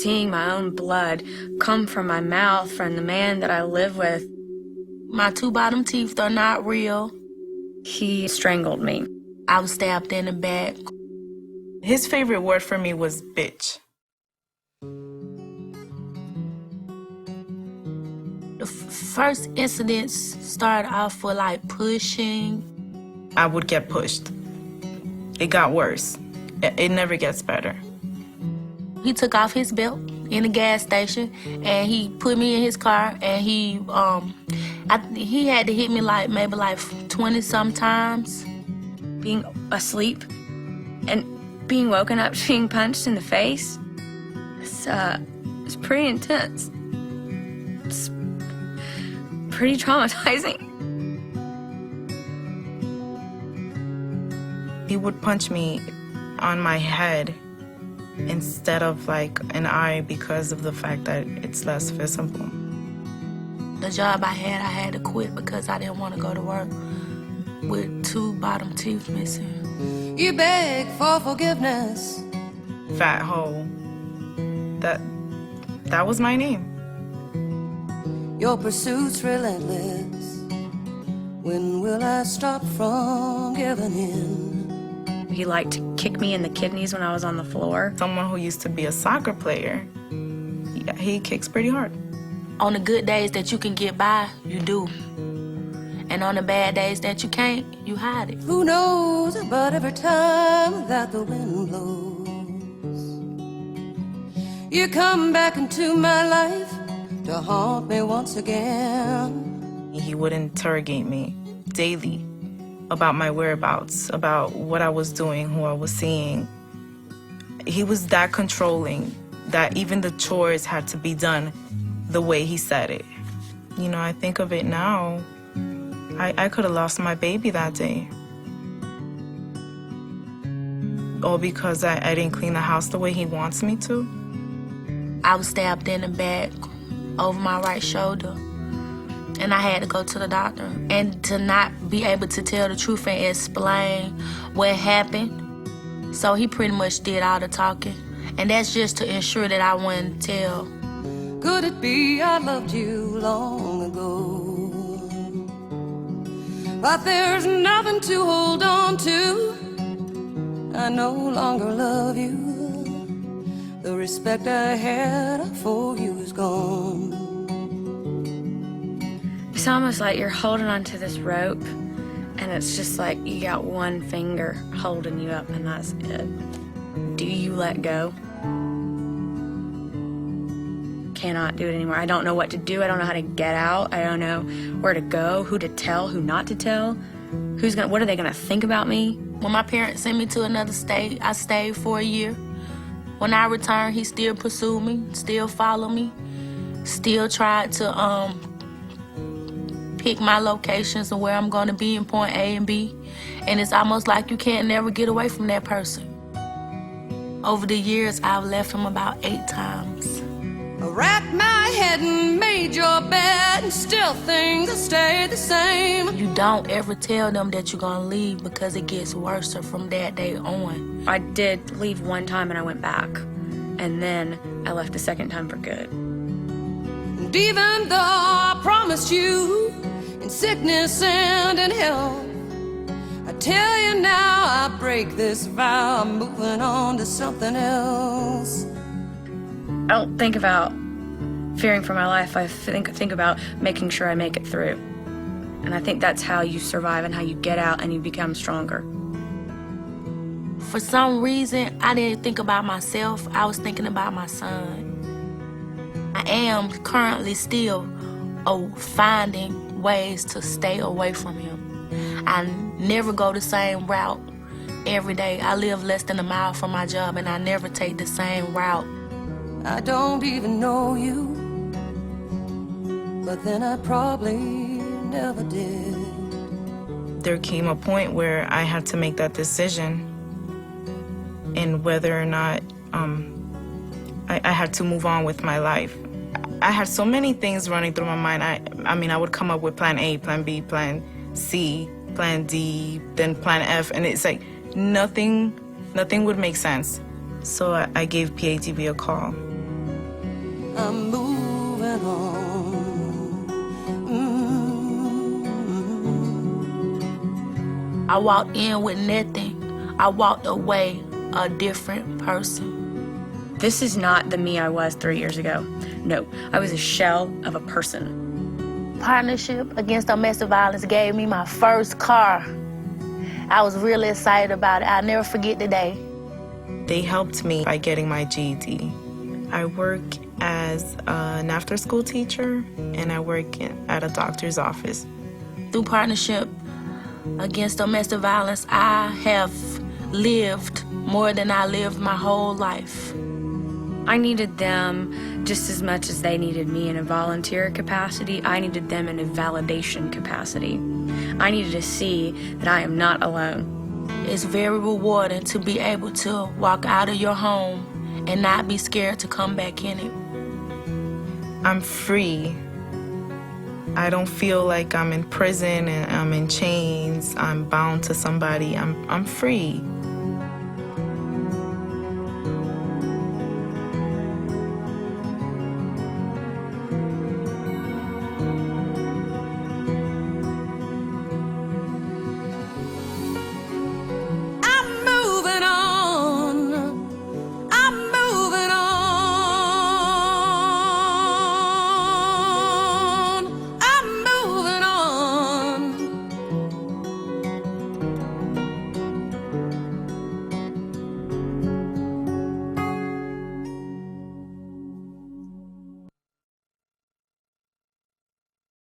seeing my own blood come from my mouth from the man that I live with. My 2 bottom teeth are not real. He strangled me. I was stabbed in the back. His favorite word for me was bitch. The first incidents started off with like pushing. I would get pushed. It got worse. It never gets better. He took off his belt in the gas station and he put me in his car and he had to hit me maybe 20-some times. Being asleep and being woken up being punched in the face, it's pretty intense. It's pretty traumatizing. He would punch me on my head instead of like an eye because of the fact that it's less visible. The job I had to quit because I didn't want to go to work with 2 bottom teeth missing. You beg for forgiveness. Fat Hoe. That was my name. Your pursuit's relentless. When will I stop from giving in? He liked to kick me in the kidneys when I was on the floor. Someone who used to be a soccer player, he kicks pretty hard. On the good days that you can get by, you do. And on the bad days that you can't, you hide it. Who knows, but every time that the wind blows, you come back into my life to haunt me once again. He would interrogate me daily about my whereabouts, about what I was doing, who I was seeing. He was that controlling that even the chores had to be done the way he said it. You know, I think of it now, I could have lost my baby that day. All because I didn't clean the house the way he wants me to. I was stabbed in the back over my right shoulder. And I had to go to the doctor. And to not be able to tell the truth and explain what happened. So he pretty much did all the talking. And that's just to ensure that I wouldn't tell. Could it be I loved you long ago? But there's nothing to hold on to. I no longer love you. The respect I had for you is gone. It's almost like you're holding onto this rope, and it's just like you got one finger holding you up, and that's it. Do you let go? Cannot do it anymore. I don't know what to do. I don't know how to get out. I don't know where to go, who to tell, who not to tell. What are they gonna think about me? When my parents sent me to another state, I stayed for a year. When I returned, he still pursued me, still followed me, still tried to pick my locations and where I'm gonna be in point A and B. And it's almost like you can't never get away from that person. Over the years, I've left him about 8 times. I racked my head and made your bed, and still things stay the same. You don't ever tell them that you're gonna leave because it gets worse from that day on. I did leave one time and I went back. And then I left a second time for good. And even though I promised you in sickness and in health, I tell you now I break this vow, I'm moving on to something else. I don't think about fearing for my life. I think about making sure I make it through. And I think that's how you survive and how you get out and you become stronger. For some reason, I didn't think about myself. I was thinking about my son. I am currently still finding ways to stay away from him. I never go the same route every day. I live less than a mile from my job and I never take the same route. I don't even know you, but then I probably never did. There came a point where I had to make that decision in whether or not I had to move on with my life. I had so many things running through my mind. I mean, I would come up with plan A, plan B, plan C, plan D, then plan F, and it's like nothing would make sense. So I gave PADV a call. I'm moving on. I walked in with nothing. I walked away a different person. This is not the me I was 3 years ago. No, I was a shell of a person. Partnership Against Domestic Violence gave me my first car. I was really excited about it. I'll never forget the day. They helped me by getting my GED. I work as an after-school teacher, and I work at a doctor's office. Through Partnership Against Domestic Violence, I have lived more than I lived my whole life. I needed them just as much as they needed me in a volunteer capacity. I needed them in a validation capacity. I needed to see that I am not alone. It's very rewarding to be able to walk out of your home and not be scared to come back in it. I'm free. I don't feel like I'm in prison and I'm in chains. I'm bound to somebody. I'm free.